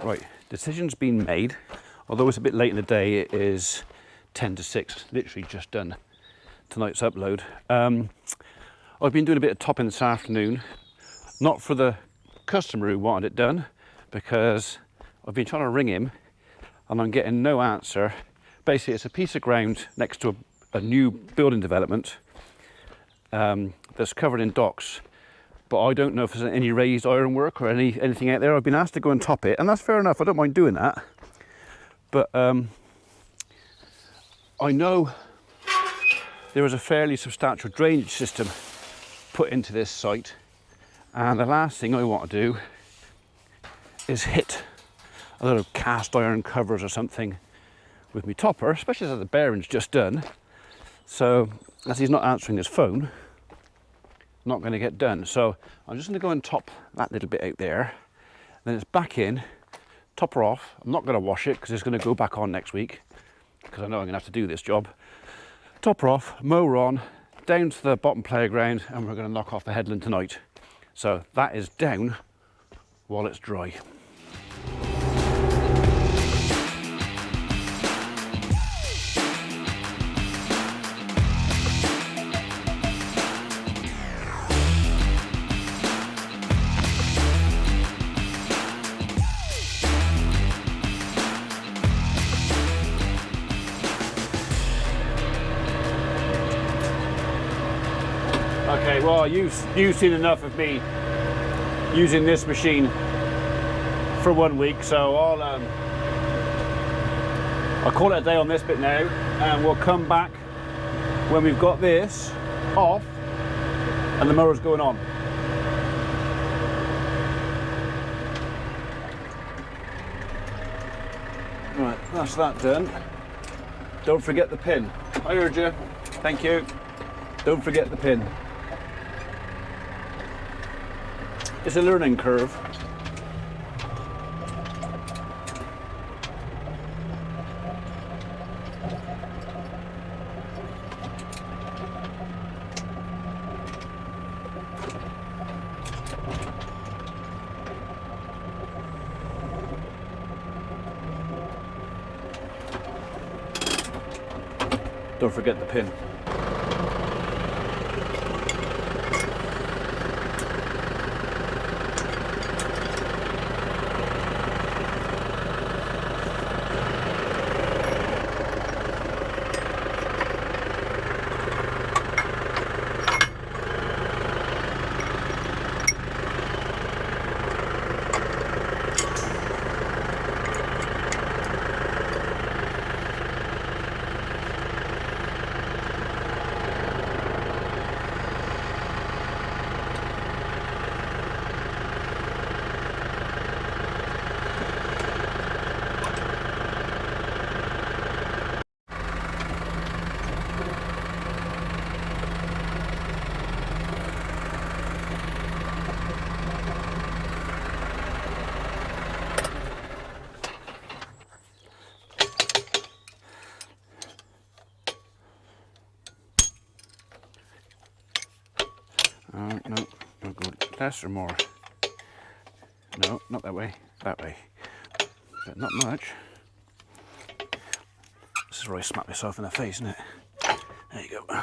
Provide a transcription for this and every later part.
Right, decision's been made. Although it's a bit late in the day, it is 10 to 6, literally just done tonight's upload. I've been doing a bit of topping this afternoon, not for the customer who wanted it done, because I've been trying to ring him and I'm getting no answer. Basically, it's a piece of ground next to a new building development that's covered in docks, but I don't know if there's any raised ironwork or anything out there. I've been asked to go and top it, and that's fair enough, I don't mind doing that. But I know there was a fairly substantial drainage system put into this site, and the last thing I want to do is hit a lot of cast iron covers or something with my topper, especially as the bearing's just done. So as he's not answering his phone, not going to get done. So I'm just going to go and top that little bit out there, then it's back in, topper off. I'm not going to wash it because it's going to go back on next week, because I know I'm going to have to do this job. Topper off, mower on, down to the bottom playground, and we're going to knock off the headland tonight. So that is down while it's dry. Okay, well, you've seen enough of me using this machine for 1 week, so I'll call it a day on this bit now, and we'll come back when we've got this off and the mower's going on. Right, that's that done. Don't forget the pin. I heard you. Thank you. Don't forget the pin. It's a learning curve. Don't forget the pin. No, go less or more. No, not that way, that way. But not much. This is where I smack myself in the face, isn't it? There you go.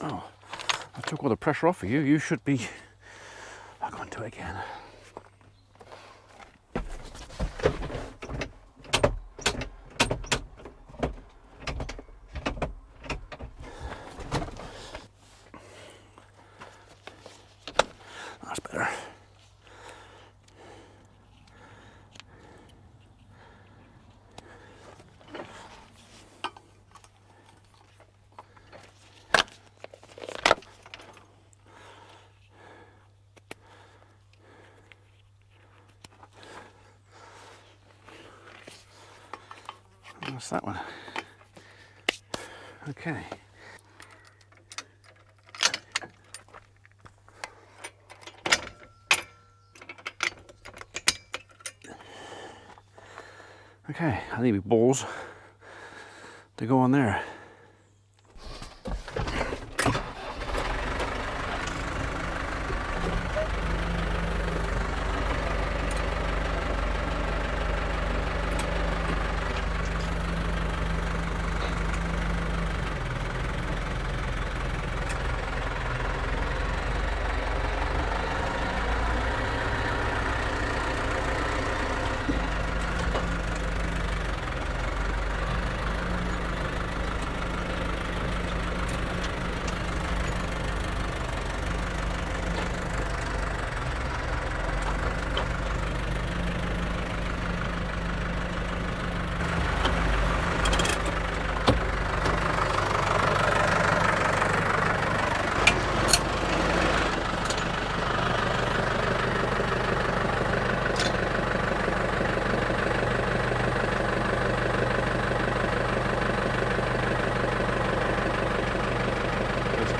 Oh, I took all the pressure off of you. You should be back onto it again. That's better. That's that one. Okay. Okay, I need my balls to go on there.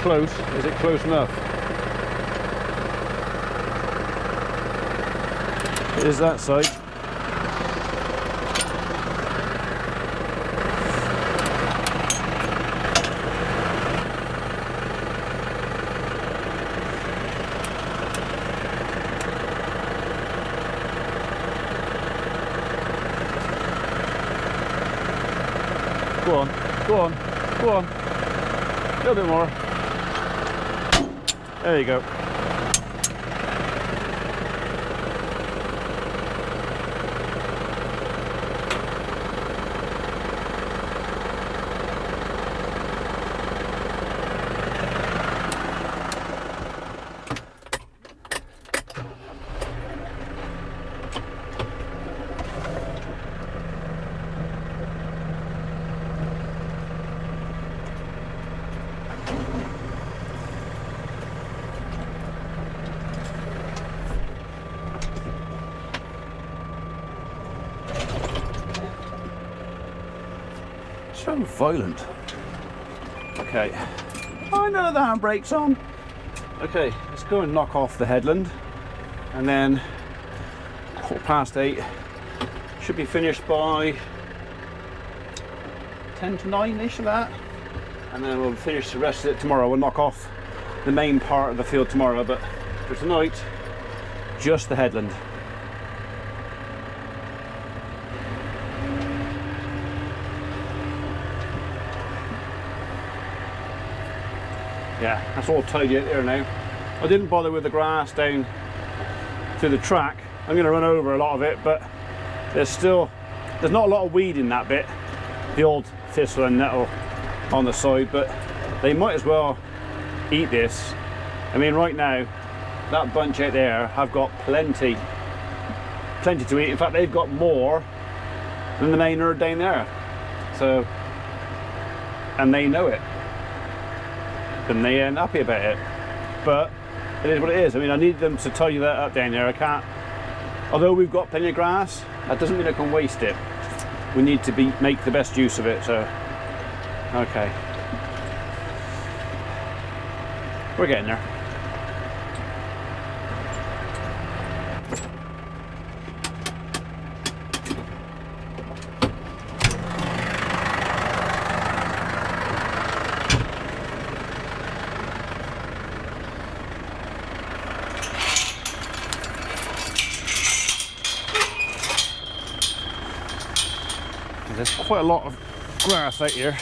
Close. Is it close enough? It is that side. Go on, go on, go on. A little bit more. There you go. So violent. Okay. I know the handbrake's on. Okay, let's go and knock off the headland, and then 8:15. Should be finished by 10 to 9-ish of that. And then we'll finish the rest of it tomorrow. We'll knock off the main part of the field tomorrow, but for tonight, just the headland. Yeah, that's all tidy out there now. I didn't bother with the grass down to the track. I'm going to run over a lot of it, but there's not a lot of weed in that bit. The old thistle and nettle on the side, but they might as well eat this. I mean, right now, that bunch out there have got plenty to eat. In fact, they've got more than the main herd down there. So, and they know it. And they ain't happy about it, but it is what it is. I mean, I need them to tidy that up down there. I can't, although we've got plenty of grass, that doesn't mean I can waste it. We need to make the best use of it. So, okay, we're getting there. There's quite a lot of grass out here.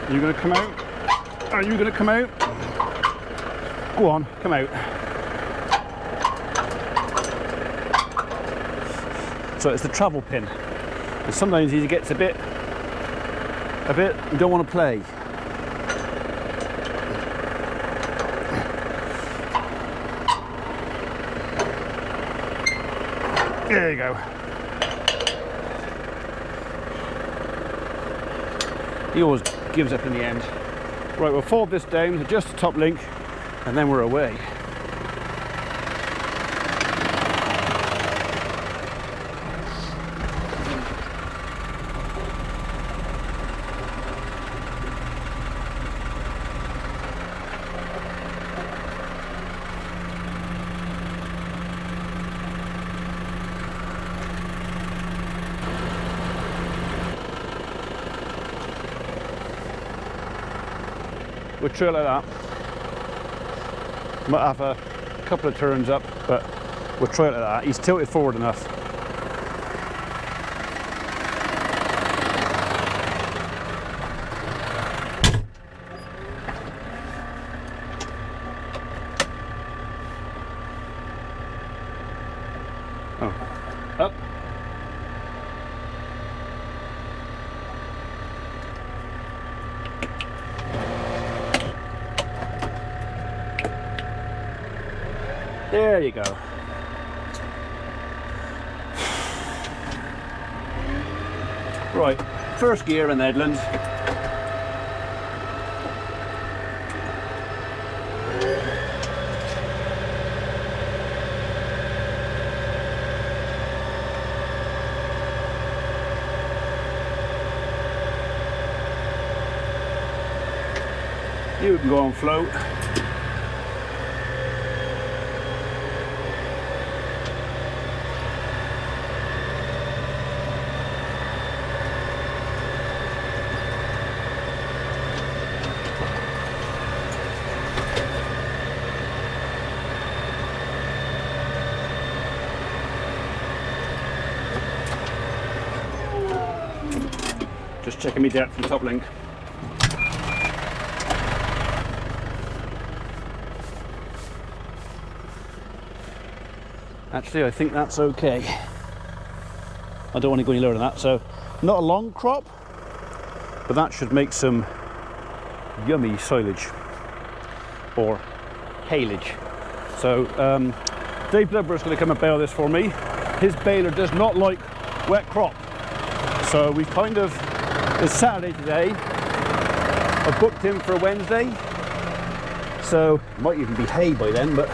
Are you going to come out? Are you going to come out? Go on, come out. So it's the travel pin. And sometimes he gets a bit, you don't want to play. There you go. He always gives up in the end. Right, we'll fold this down, adjust the top link, and then we're away. We'll trail like that. Might have a couple of turns up, but we'll try it like that. He's tilted forward enough. Oh, up. There you go. Right, first gear in the Headland. You can go on float. Just checking me depth from top link. Actually, I think that's okay. I don't want to go any lower than that. So, not a long crop, but that should make some yummy silage or haylage. So, Dave Blubber's going to come and bale this for me. His baler does not like wet crop. So, we've kind of, it's Saturday today. I booked him for Wednesday. So, it might even be hay by then, but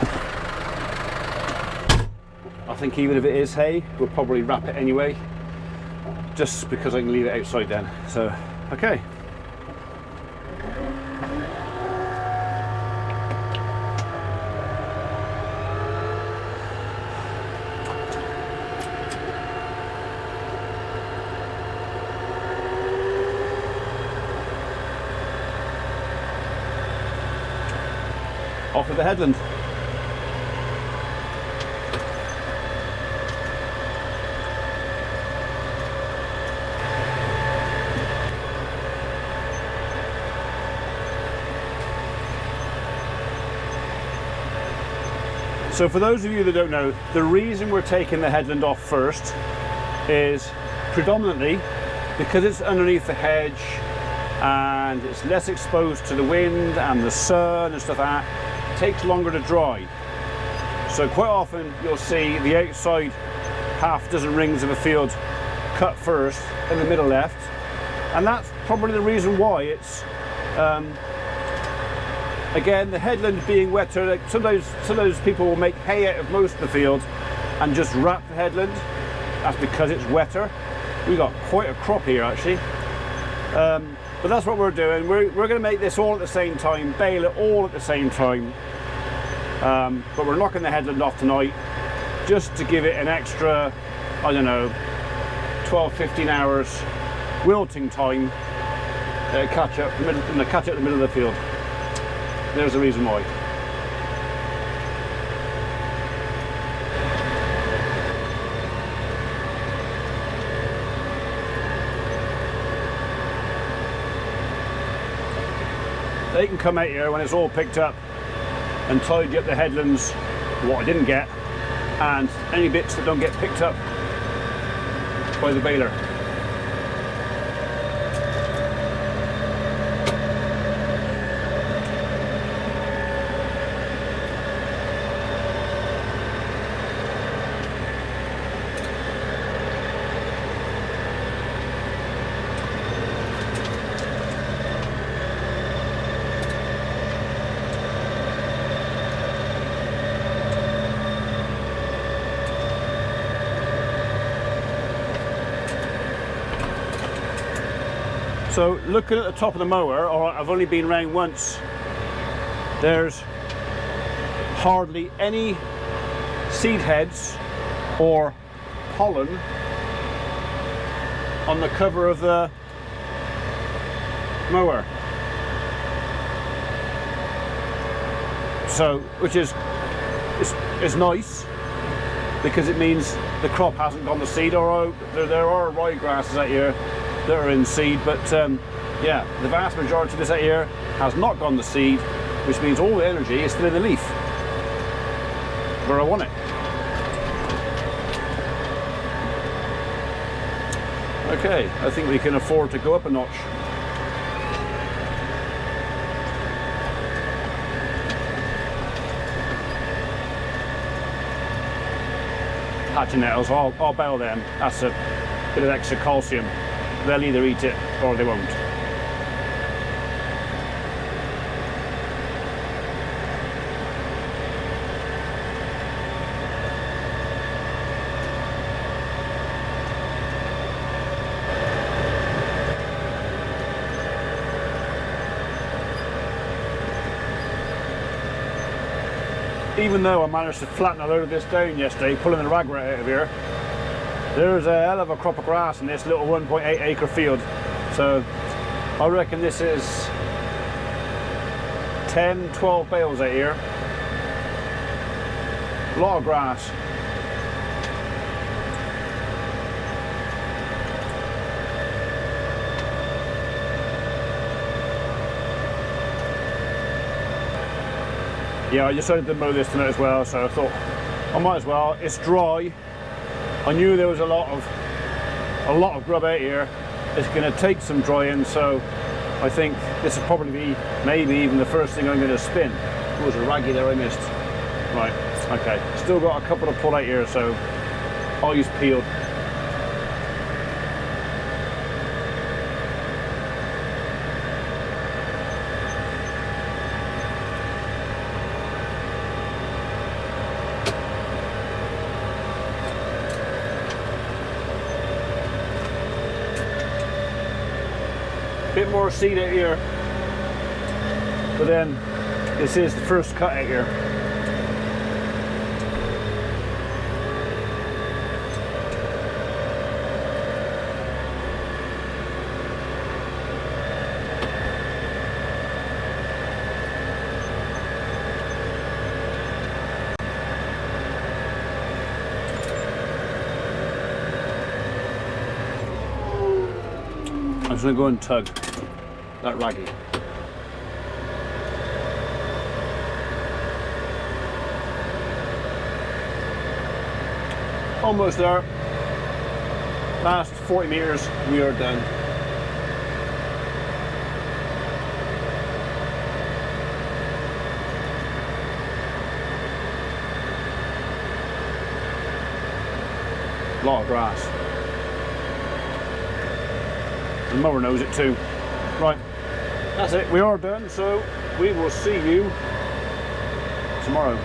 I think even if it is hay, we'll probably wrap it anyway, just because I can leave it outside then. So, okay. Off of the Headland. So for those of you that don't know, the reason we're taking the Headland off first is predominantly because it's underneath the hedge and it's less exposed to the wind and the sun and stuff like that. It takes longer to dry. So quite often you'll see the outside half dozen rings of a field cut first and the middle left. And that's probably the reason why it's again, the Headland being wetter, like sometimes people will make hay out of most of the field and just wrap the Headland. That's because it's wetter. We got quite a crop here actually. But that's what we're doing. We're going to make this all at the same time, bale it all at the same time. But we're knocking the Headland off tonight just to give it an extra, I don't know, 12-15 hours wilting time to catch up the middle of the field. There's the reason why. They can come out here when it's all picked up and tidy up the headlands, what I didn't get, and any bits that don't get picked up by the baler. So looking at the top of the mower, I've only been round once, there's hardly any seed heads or pollen on the cover of the mower. So, which is nice, because it means the crop hasn't gone to seed, or there are ryegrasses out here that are in seed, but yeah, the vast majority of this out here has not gone to seed, which means all the energy is still in the leaf where I want it. Okay, I think we can afford to go up a notch. Hatching nettles, I'll bail them. That's a bit of extra calcium. They'll either eat it or they won't. Even though I managed to flatten a load of this down yesterday, pulling the rag right out of here, there's a hell of a crop of grass in this little 1.8 acre field. So I reckon this is 10, 12 bales out here. A lot of grass. Yeah, I decided to mow this tonight as well, so I thought I might as well. It's dry. I knew there was a lot of grub out here. It's going to take some drying, so I think this will probably be maybe even the first thing I'm going to spin. There was a raggy there I missed. Right, okay. Still got a couple to pull out here, so eyes peeled. Bit more seed out here, but then this is the first cut out here. I'm just going to go and tug that raggy. Almost there. Last 40 meters, we are done. A lot of grass. The mower knows it too. Right, that's it, we are done, so we will see you tomorrow.